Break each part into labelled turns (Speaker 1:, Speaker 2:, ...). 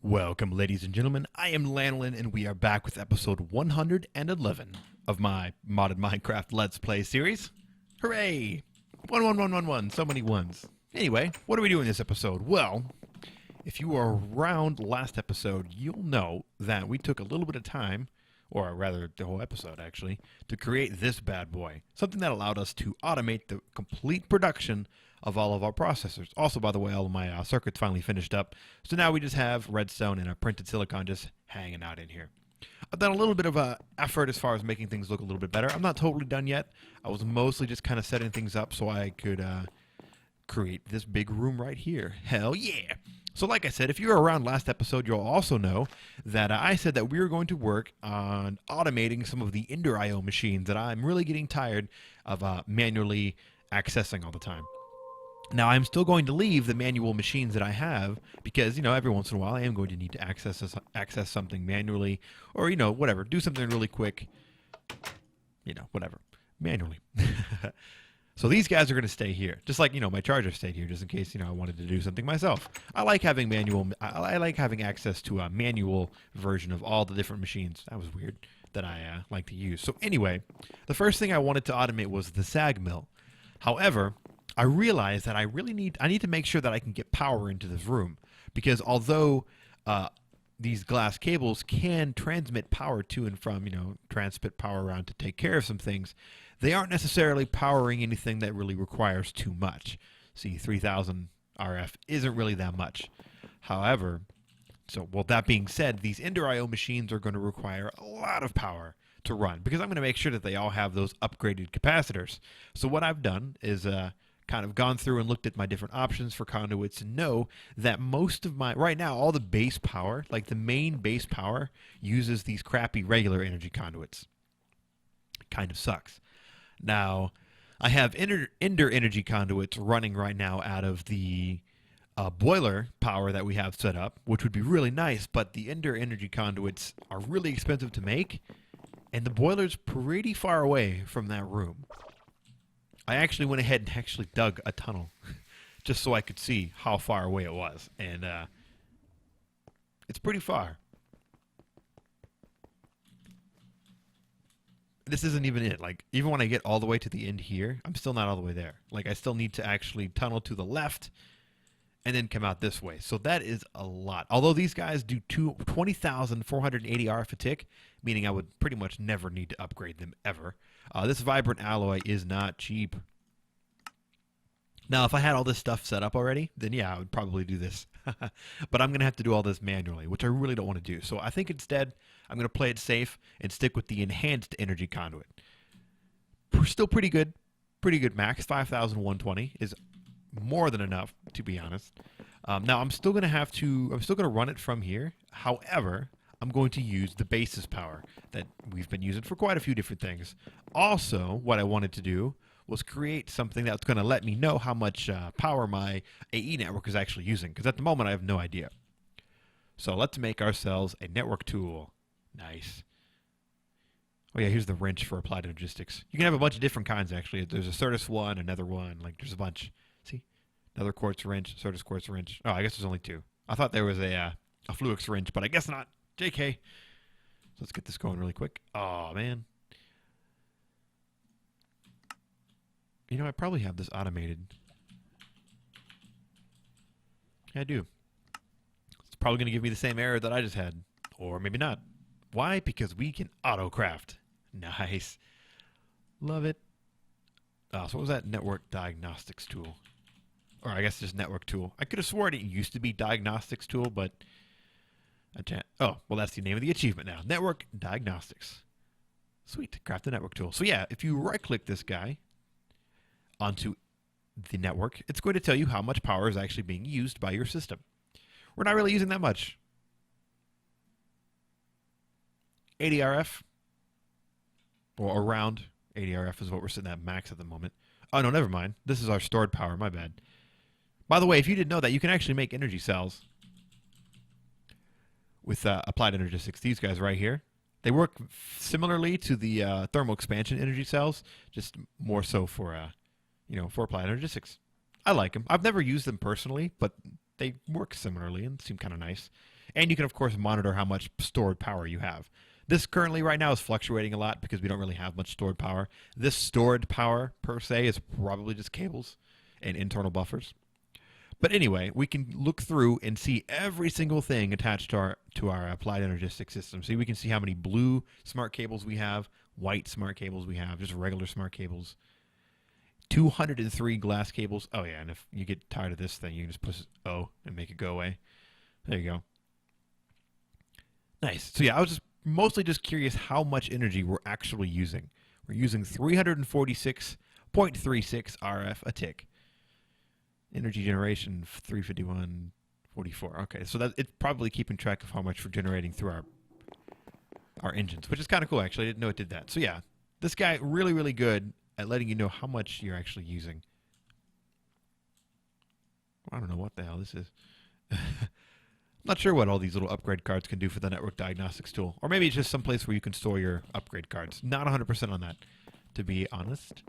Speaker 1: Welcome, ladies and gentlemen. I am Lanolin, and we are back with episode 111 of my modded Minecraft Let's Play series. Hooray! 11111, so many ones. Anyway, what are we doing this episode? Well, if you were around last episode, you'll know that we took a little bit of time, or rather the whole episode actually, to create this bad boy. Something that allowed us to automate the complete production of all of our processors. Also, by the way, all of my circuits finally finished up, so now we just have redstone and a printed silicon just hanging out in here. I've done a little bit of effort as far as making things look a little bit better. I'm not totally done yet. I was mostly just kind of setting things up so I could create this big room right here. Hell yeah! So like I said, if you were around last episode, you'll also know that I said that we were going to work on automating some of the Ender IO machines that I'm really getting tired of manually accessing all the time. Now, I'm still going to leave the manual machines that I have because, every once in a while I am going to need to access something manually or, whatever. Do something really quick, whatever, manually. So these guys are going to stay here, just like, my charger stayed here just in case, I wanted to do something myself. I like having I like having access to a manual version of all the different machines. That was weird that I like to use. So anyway, the first thing I wanted to automate was the sag mill. However, I realized that I need to make sure that I can get power into this room because although these glass cables can transmit power to and from, transmit power around to take care of some things, they aren't necessarily powering anything that really requires too much. See, 3000 RF isn't really that much. However, that being said, these Ender IO machines are going to require a lot of power to run because I'm going to make sure that they all have those upgraded capacitors. So what I've done is kind of gone through and looked at my different options for conduits and know that most of right now, all the base power, like the main base power, uses these crappy regular energy conduits. Kind of sucks. Now, I have Ender energy conduits running right now out of the boiler power that we have set up, which would be really nice, but the Ender energy conduits are really expensive to make, and the boiler's pretty far away from that room. I actually went ahead and actually dug a tunnel just so I could see how far away it was, and it's pretty far. This isn't even it. Like, even when I get all the way to the end here, I'm still not all the way there. Like, I still need to actually tunnel to the left and then come out this way. So that is a lot. Although these guys do 20,480 RF a tick, meaning I would pretty much never need to upgrade them ever. This vibrant alloy is not cheap. Now, if I had all this stuff set up already, then yeah, I would probably do this. But I'm going to have to do all this manually, which I really don't want to do. So I think instead, I'm going to play it safe and stick with the enhanced energy conduit. Still pretty good. Pretty good max. 5,120 is more than enough, to be honest. Now, I'm still going to run it from here. However, I'm going to use the basis power that we've been using for quite a few different things. Also, what I wanted to do was create something that's going to let me know how much power my AE network is actually using, because at the moment I have no idea. So let's make ourselves a network tool. Nice. Oh yeah, here's the wrench for applied logistics. You can have a bunch of different kinds, actually. There's a Certus one, another one, like there's a bunch. See? Another quartz wrench, Certus quartz wrench. Oh, I guess there's only two. I thought there was a Fluix wrench, but I guess not. JK. So let's get this going really quick. Oh, man. I probably have this automated. Yeah, I do. It's probably going to give me the same error that I just had. Or maybe not. Why? Because we can auto-craft. Nice. Love it. So what was that network diagnostics tool? Or I guess just network tool. I could have sworn it used to be diagnostics tool, but oh, well, that's the name of the achievement now. Network diagnostics. Sweet. Craft the network tool. So yeah, if you right-click this guy onto the network, it's going to tell you how much power is actually being used by your system. We're not really using that much. 80 RF, or around 80 RF is what we're sitting at max at the moment. Oh, no, never mind. This is our stored power. My bad. By the way, if you didn't know that, you can actually make energy cells with applied energistics. These guys right here. They work similarly to the thermal expansion energy cells, just more so for for applied energistics. I like them. I've never used them personally, but they work similarly and seem kind of nice. And you can, of course, monitor how much stored power you have. This currently right now is fluctuating a lot because we don't really have much stored power. This stored power, per se, is probably just cables and internal buffers. But anyway, we can look through and see every single thing attached to our applied energistic system. So we can see how many blue smart cables we have, white smart cables we have, just regular smart cables. 203 glass cables. Oh yeah, and if you get tired of this thing, you can just push O and make it go away. There you go. Nice. So yeah, I was just mostly just curious how much energy we're actually using. We're using 346.36 RF a tick. Energy generation 351.44. Okay, so that it's probably keeping track of how much we're generating through our engines, which is kind of cool actually. I didn't know it did that. So yeah, this guy really, really good at letting you know how much you're actually using. I don't know what the hell this is. Not sure what all these little upgrade cards can do for the network diagnostics tool. Or maybe it's just someplace where you can store your upgrade cards. Not 100% on that, to be honest.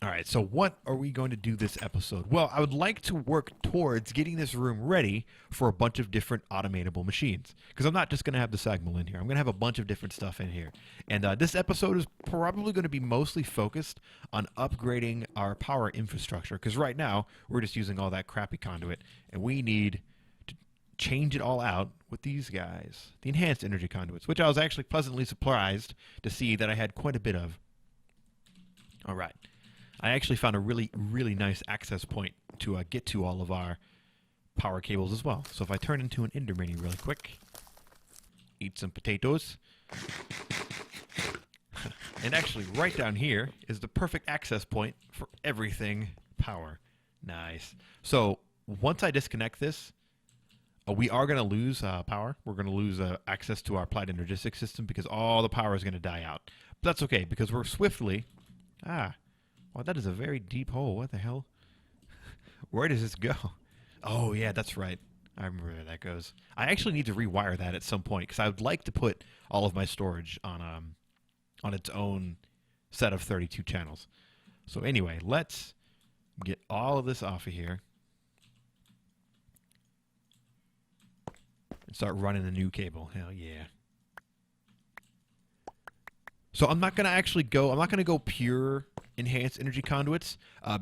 Speaker 1: All right, so what are we going to do this episode? Well, I would like to work towards getting this room ready for a bunch of different automatable machines. Because I'm not just going to have the Sagmal in here. I'm going to have a bunch of different stuff in here. And this episode is probably going to be mostly focused on upgrading our power infrastructure. Because right now, we're just using all that crappy conduit. And we need to change it all out with these guys. The enhanced energy conduits, which I was actually pleasantly surprised to see that I had quite a bit of. All right. I actually found a really, really nice access point to get to all of our power cables as well. So if I turn into an Ender Mini really quick, eat some potatoes. And actually, right down here is the perfect access point for everything power. Nice. So once I disconnect this, we are going to lose power. We're going to lose access to our applied energistic system because all the power is going to die out. But that's okay because we're swiftly... Wow, that is a very deep hole. What the hell? Where does this go? Oh, yeah, that's right. I remember where that goes. I actually need to rewire that at some point because I would like to put all of my storage on its own set of 32 channels. So anyway, let's get all of this off of here and start running the new cable. Hell yeah. So I'm not going to go pure enhanced energy conduits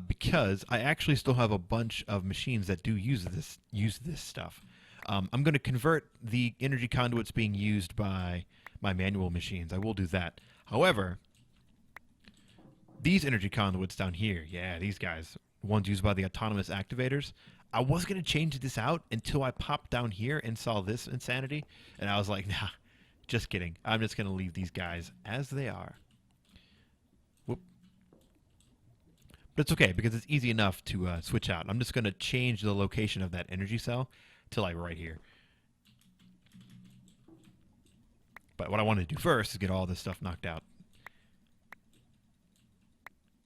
Speaker 1: because I actually still have a bunch of machines that do use this stuff. I'm going to convert the energy conduits being used by my manual machines. I will do that. However, these energy conduits down here, yeah, these guys, ones used by the autonomous activators, I was going to change this out until I popped down here and saw this insanity, and I was like, nah. Just kidding. I'm just going to leave these guys as they are. Whoop. But it's okay because it's easy enough to switch out. I'm just going to change the location of that energy cell to like right here. But what I want to do first is get all this stuff knocked out.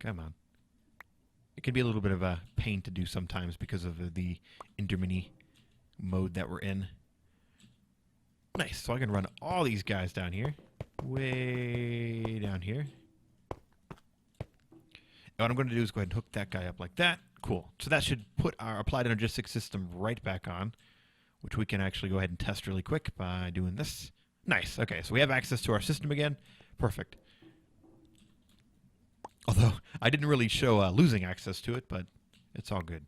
Speaker 1: Come on. It can be a little bit of a pain to do sometimes because of the Ender Mini mode that we're in. Nice. So I can run all these guys down here. Way down here. And what I'm going to do is go ahead and hook that guy up like that. Cool. So that should put our applied energistic system right back on, which we can actually go ahead and test really quick by doing this. Nice. Okay, so we have access to our system again. Perfect. Although, I didn't really show losing access to it, but it's all good.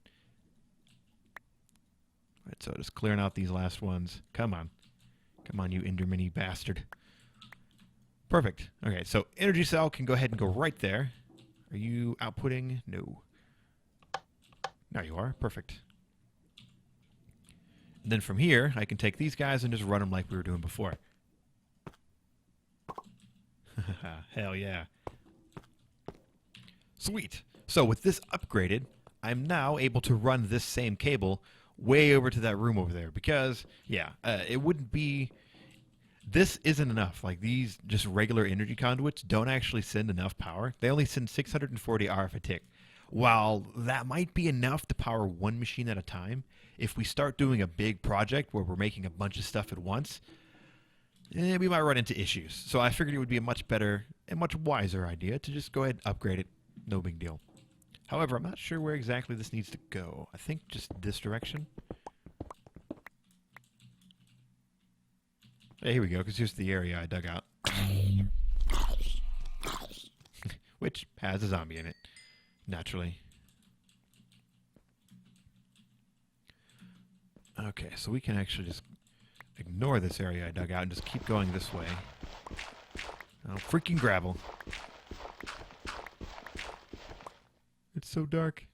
Speaker 1: All right, so just clearing out these last ones. Come on. Come on, you Ender Mini bastard. Perfect. Okay, so energy cell can go ahead and go right there. Are you outputting? No. Now you are. Perfect. And then from here, I can take these guys and just run them like we were doing before. Hell yeah. Sweet. So with this upgraded, I'm now able to run this same cable way over to that room over there because, yeah, it wouldn't be... This isn't enough. Like, these just regular energy conduits don't actually send enough power. They only send 640 RF a tick. While that might be enough to power one machine at a time, if we start doing a big project where we're making a bunch of stuff at once, we might run into issues. So I figured it would be a much better and much wiser idea to just go ahead and upgrade it. No big deal. However, I'm not sure where exactly this needs to go. I think just this direction. Hey, here we go, because here's the area I dug out. Which has a zombie in it, naturally. Okay, so we can actually just ignore this area I dug out and just keep going this way. Oh, freaking gravel. It's so dark.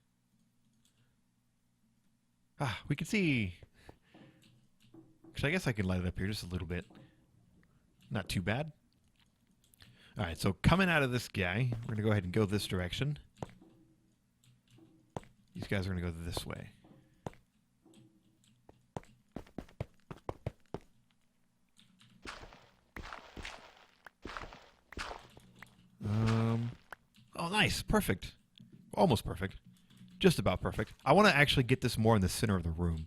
Speaker 1: Ah, we can see. Actually, I guess I can light it up here just a little bit. Not too bad. Alright, so coming out of this guy, we're going to go ahead and go this direction. These guys are going to go this way. Oh, nice. Perfect. Almost perfect. Just about perfect. I want to actually get this more in the center of the room.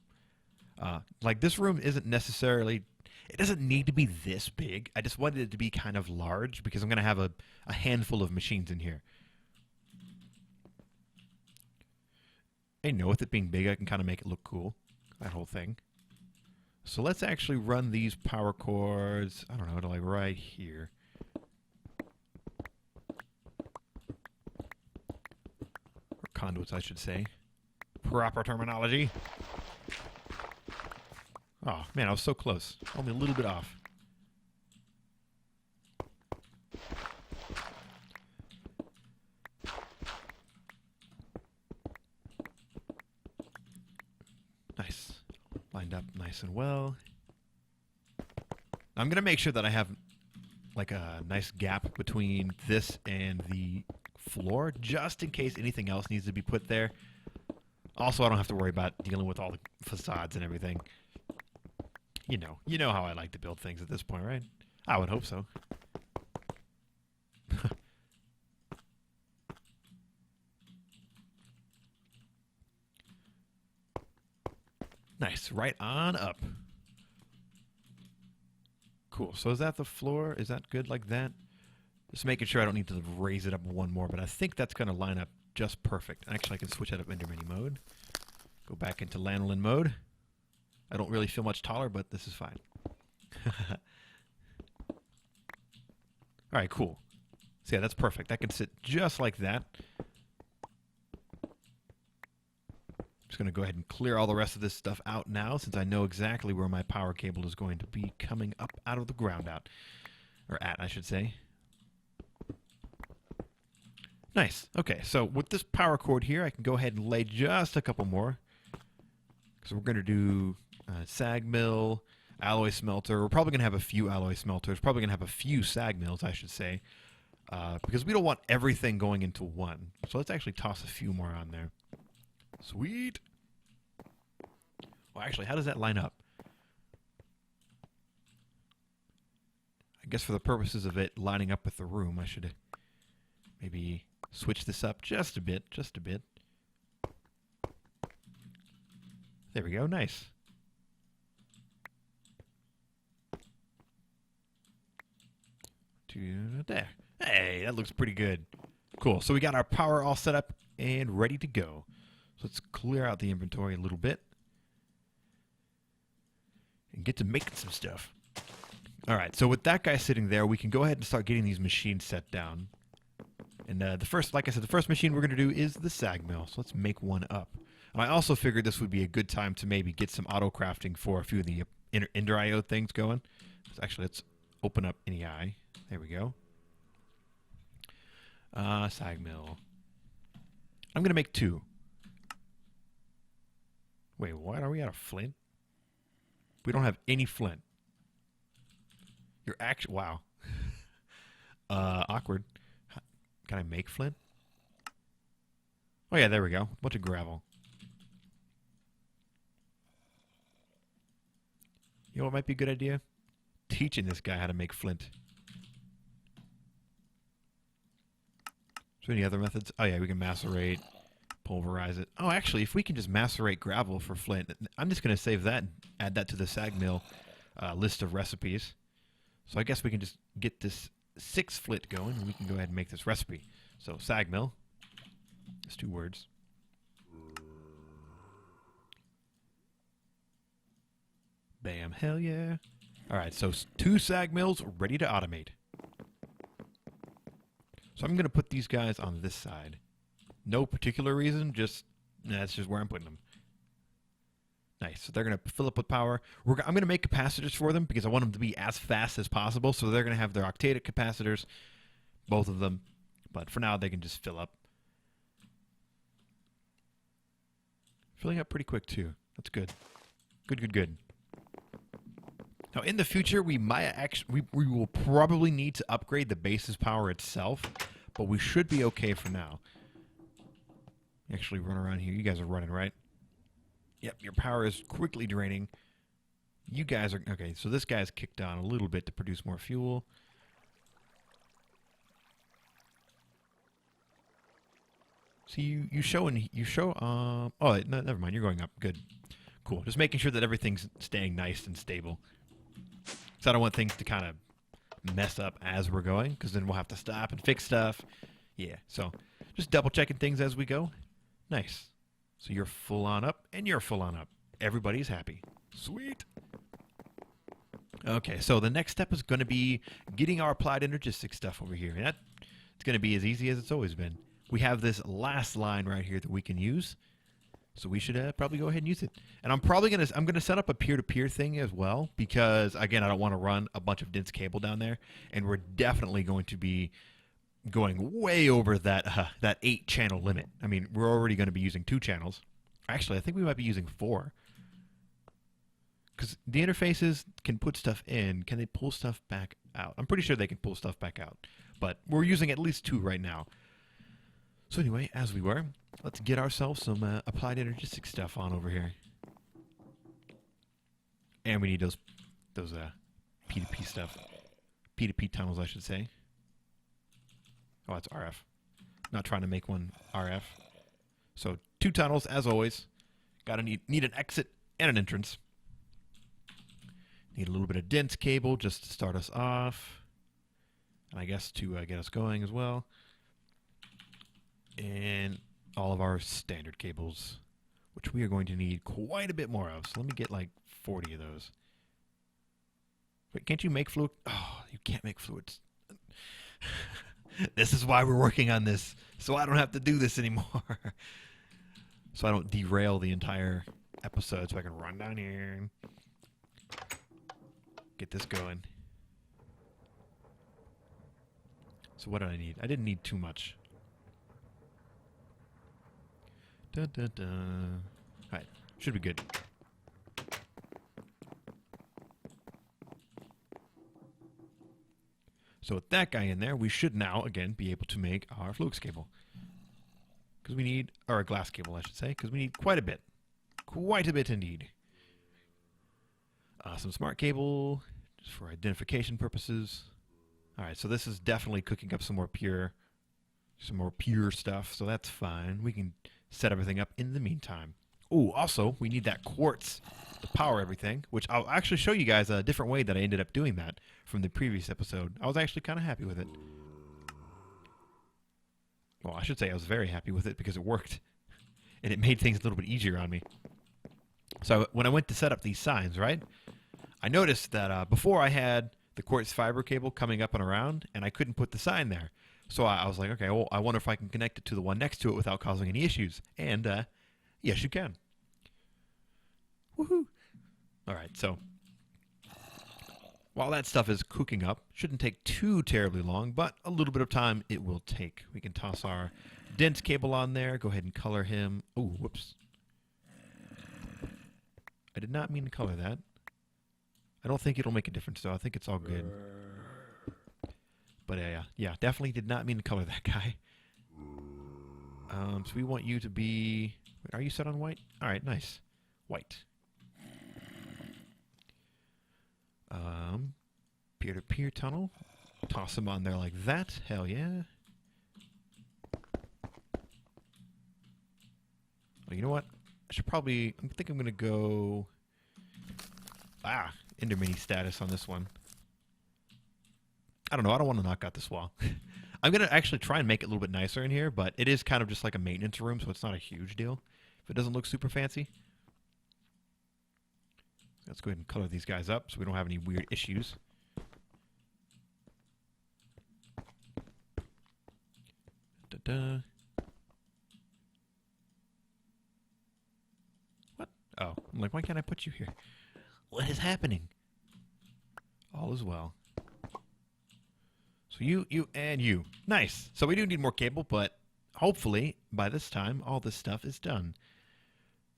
Speaker 1: Like, this room isn't necessarily... It doesn't need to be this big. I just wanted it to be kind of large because I'm going to have a handful of machines in here. I know with it being big, I can kind of make it look cool. That whole thing. So let's actually run these power cords, I don't know, to like right here. Or conduits, I should say. Proper terminology. Oh, man, I was so close. Only a little bit off. Nice. Lined up nice and well. I'm going to make sure that I have like a nice gap between this and the floor, just in case anything else needs to be put there. Also, I don't have to worry about dealing with all the facades and everything. You know how I like to build things at this point, right? I would hope so. Nice, right on up. Cool, so is that the floor? Is that good like that? Just making sure I don't need to raise it up one more, but I think that's going to line up just perfect. Actually, I can switch out of Ender Mini mode. Go back into Lanolin mode. I don't really feel much taller, but this is fine. Alright, cool. So yeah, that's perfect. That can sit just like that. Just going to go ahead and clear all the rest of this stuff out now, since I know exactly where my power cable is going to be coming up out of the ground out. Or at, I should say. Nice. Okay, so with this power cord here, I can go ahead and lay just a couple more. So we're going to do sag mill, alloy smelter. We're probably going to have a few alloy smelters. Probably going to have a few sag mills, I should say. Because we don't want everything going into one. So let's actually toss a few more on there. Sweet. Well, actually, how does that line up? I guess for the purposes of it lining up with the room, I should maybe switch this up just a bit. Just a bit. There we go. Nice. There. Hey, that looks pretty good. Cool. So we got our power all set up and ready to go. So let's clear out the inventory a little bit and get to making some stuff. All right. So with that guy sitting there, we can go ahead and start getting these machines set down. And the first, like I said, the first machine we're going to do is the sag mill. So let's make one up. And I also figured this would be a good time to maybe get some auto crafting for a few of the Ender IO things going. So actually, let's open up NEI. There we go. Sag mill. I'm going to make 2. Wait, what? Are we out of flint? We don't have any flint. You're actually... Wow. Awkward. Can I make flint? Oh, yeah, there we go. Bunch of gravel. You know what might be a good idea? Teaching this guy how to make flint. Is there any other methods? Oh, yeah, we can macerate, pulverize it. Oh, actually, if we can just macerate gravel for flint, I'm just going to save that and add that to the sag mill list of recipes. So I guess we can just get this 6 flint going, and we can go ahead and make this recipe. So, sag mill. It's 2 words. Bam, hell yeah. All right, so 2 sag mills ready to automate. So I'm going to put these guys on this side. No particular reason, just that's just where I'm putting them. Nice. So they're going to fill up with power. I'm going to make capacitors for them because I want them to be as fast as possible. So they're going to have their octadic capacitors, both of them. But for now, they can just fill up. Filling up pretty quick, too. That's good. Good, good, good. Now, in the future, we will probably need to upgrade the base's power itself, but we should be okay for now. Actually, run around here. You guys are running, right? Yep, your power is quickly draining. You guys are... Okay, so this guy's kicked on a little bit to produce more fuel. See, you show... oh, no, never mind. You're going up. Good. Cool. Just making sure that everything's staying nice and stable. So I don't want things to kind of mess up as we're going, because then we'll have to stop and fix stuff. Yeah, so just double checking things as we go. Nice. So you're full on up, and you're full on up. Everybody's happy. Sweet. Okay, so the next step is going to be getting our applied energistics stuff over here. And it's going to be as easy as it's always been. We have this last line right here that we can use. So we should probably go ahead and use it. And I'm gonna set up a peer-to-peer thing as well, because again, I don't want to run a bunch of dense cable down there, and we're definitely going to be going way over that 8-channel limit. I mean, we're already going to be using 2 channels. Actually, I think we might be using 4. Because the interfaces can put stuff in. Can they pull stuff back out? I'm pretty sure they can pull stuff back out. But we're using at least 2 right now. So anyway, as we were, let's get ourselves some applied energistic stuff on over here. And we need those P2P stuff. P2P tunnels, I should say. Oh, it's RF. Not trying to make one RF. So 2 tunnels, as always. Gotta need an exit and an entrance. Need a little bit of dense cable just to start us off. And I guess to get us going as well. And all of our standard cables, which we are going to need quite a bit more of. So let me get like 40 of those. Wait, can't you make fluid? Oh, you can't make fluids. This is why we're working on this, so I don't have to do this anymore. So I don't derail the entire episode, so I can run down here and get this going. So what did I need? I didn't need too much. Dun, dun, dun. All right, should be good. So with that guy in there, we should now, again, be able to make our flux cable. Because we need, or a glass cable, I should say, because we need quite a bit. Quite a bit indeed. Some smart cable, just for identification purposes. All right, so this is definitely cooking up some more pure stuff, so that's fine. We can set everything up in the meantime. Oh, also, we need that quartz to power everything, which I'll actually show you guys a different way that I ended up doing that from the previous episode. I was actually kind of happy with it. Well, I should say I was very happy with it because it worked. And it made things a little bit easier on me. So when I went to set up these signs, right, I noticed that before I had the quartz fiber cable coming up and around, and I couldn't put the sign there. So I was like, okay, well, I wonder if I can connect it to the one next to it without causing any issues. And yes, you can. Woohoo! All right, so while that stuff is cooking up, shouldn't take too terribly long, but a little bit of time it will take. We can toss our dense cable on there. Go ahead and color him. Oh, whoops. I did not mean to color that. I don't think it'll make a difference, though. I think it's all good. But yeah, definitely did not mean to color that guy. So we want you to be... Are you set on white? All right, nice. White. Peer-to-peer tunnel. Toss him on there like that. Hell yeah. Well, you know what? I should probably... I think I'm going to go... Ender mini status on this one. I don't know. I don't want to knock out this wall. I'm going to actually try and make it a little bit nicer in here, but it is kind of just like a maintenance room, so it's not a huge deal if it doesn't look super fancy. Let's go ahead and color these guys up so we don't have any weird issues. Da-da. What? Oh, I'm like, why can't I put you here? What is happening? All is well. So you, and you. Nice. So we do need more cable, but hopefully by this time all this stuff is done.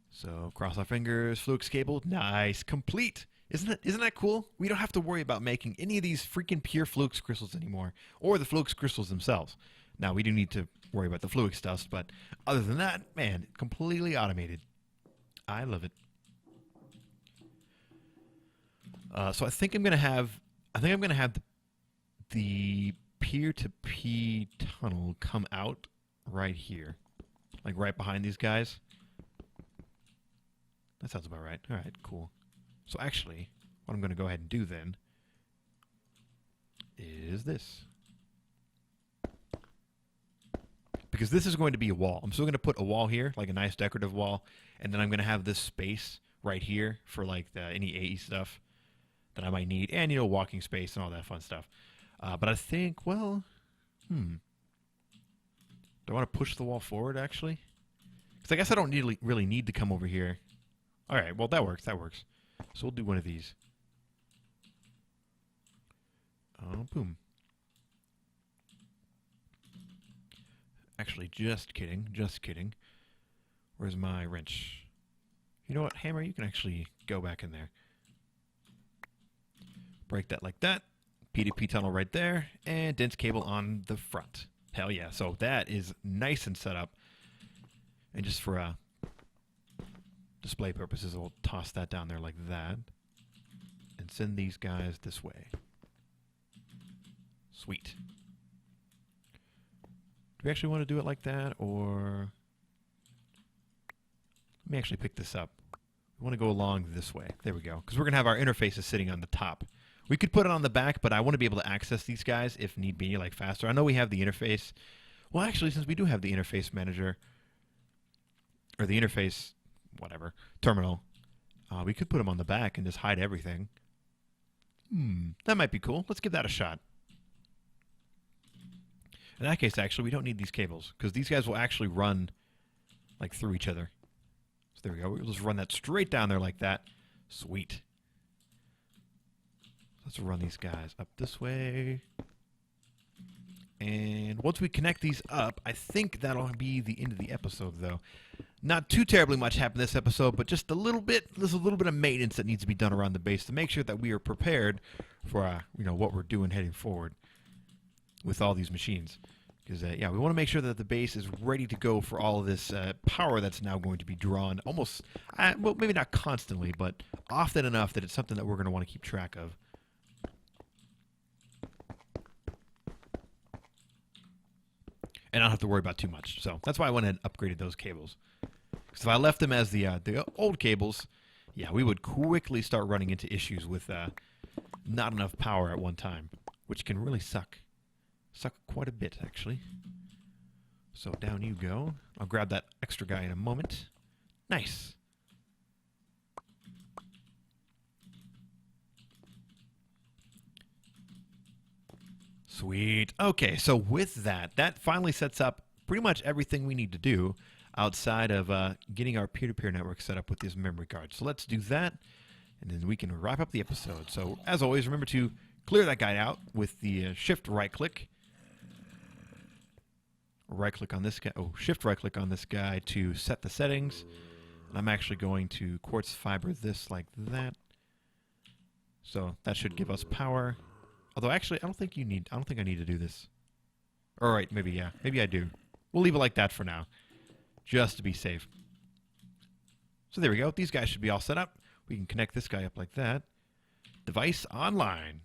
Speaker 1: So cross our fingers, Flux cable, nice, complete. Isn't that cool? We don't have to worry about making any of these freaking pure Flux crystals anymore, or the Flux crystals themselves. Now we do need to worry about the Flux dust, but other than that, man, completely automated. I love it. So I think I'm gonna have the peer-to-peer tunnel come out right here, like right behind these guys. That sounds about right. All right, cool. So actually, what I'm going to go ahead and do then is this. Because this is going to be a wall. I'm still going to put a wall here, like a nice decorative wall, and then I'm going to have this space right here for like any AE stuff that I might need, and, you know, walking space and all that fun stuff. But I think, well, do I want to push the wall forward, actually? Because I guess I don't really need to come over here. All right, well, that works. That works. So we'll do one of these. Oh, boom. Actually, just kidding. Just kidding. Where's my wrench? You know what, Hammer? You can actually go back in there. Break that like that. P2P tunnel right there. And dense cable on the front. Hell yeah. So that is nice and set up. And just for display purposes, we'll toss that down there like that and send these guys this way. Sweet. Do we actually want to do it like that, or let me actually pick this up. We want to go along this way. There we go, because we're going to have our interfaces sitting on the top. We could put it on the back, but I want to be able to access these guys if need be, like faster. I know we have the interface. Well, actually, since we do have the interface manager, or the interface whatever, terminal, we could put them on the back and just hide everything. That might be cool. Let's give that a shot. In that case, actually, we don't need these cables, because these guys will actually run like through each other. So there we go. We'll just run that straight down there like that. Sweet. Let's run these guys up this way. And once we connect these up, I think that'll be the end of the episode, though. Not too terribly much happened this episode, but just a little bit. There's a little bit of maintenance that needs to be done around the base to make sure that we are prepared for what we're doing heading forward with all these machines. Because yeah, we want to make sure that the base is ready to go for all of this power that's now going to be drawn. Almost, well, maybe not constantly, but often enough that it's something that we're going to want to keep track of. And I don't have to worry about too much. So that's why I went ahead and upgraded those cables. Because if I left them as the old cables, yeah, we would quickly start running into issues with not enough power at one time, which can really suck. Suck quite a bit, actually. So down you go. I'll grab that extra guy in a moment. Nice. Sweet. Okay, so with that finally sets up pretty much everything we need to do outside of getting our peer-to-peer network set up with this memory card. So let's do that, and then we can wrap up the episode. So as always, remember to clear that guy out with the shift right-click. Right-click on this guy. Oh, shift right-click on this guy to set the settings. And I'm actually going to quartz fiber this like that. So that should give us power. Although, actually, I don't think I need to do this. All right, maybe, yeah. Maybe I do. We'll leave it like that for now, just to be safe. So there we go. These guys should be all set up. We can connect this guy up like that. Device online.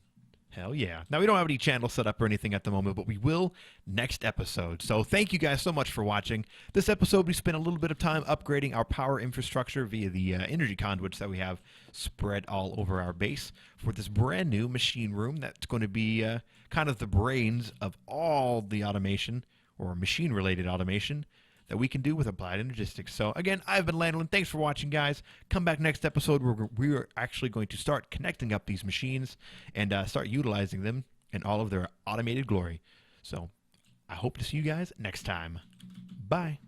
Speaker 1: Hell yeah. Now, we don't have any channels set up or anything at the moment, but we will next episode. So thank you guys so much for watching. This episode, we spent a little bit of time upgrading our power infrastructure via the energy conduits that we have spread all over our base for this brand new machine room that's going to be kind of the brains of all the automation or machine-related automation that we can do with applied energistics. So again, I've been Lanolin. Thanks for watching, guys. Come back next episode where we are actually going to start connecting up these machines and start utilizing them in all of their automated glory. So I hope to see you guys next time. Bye.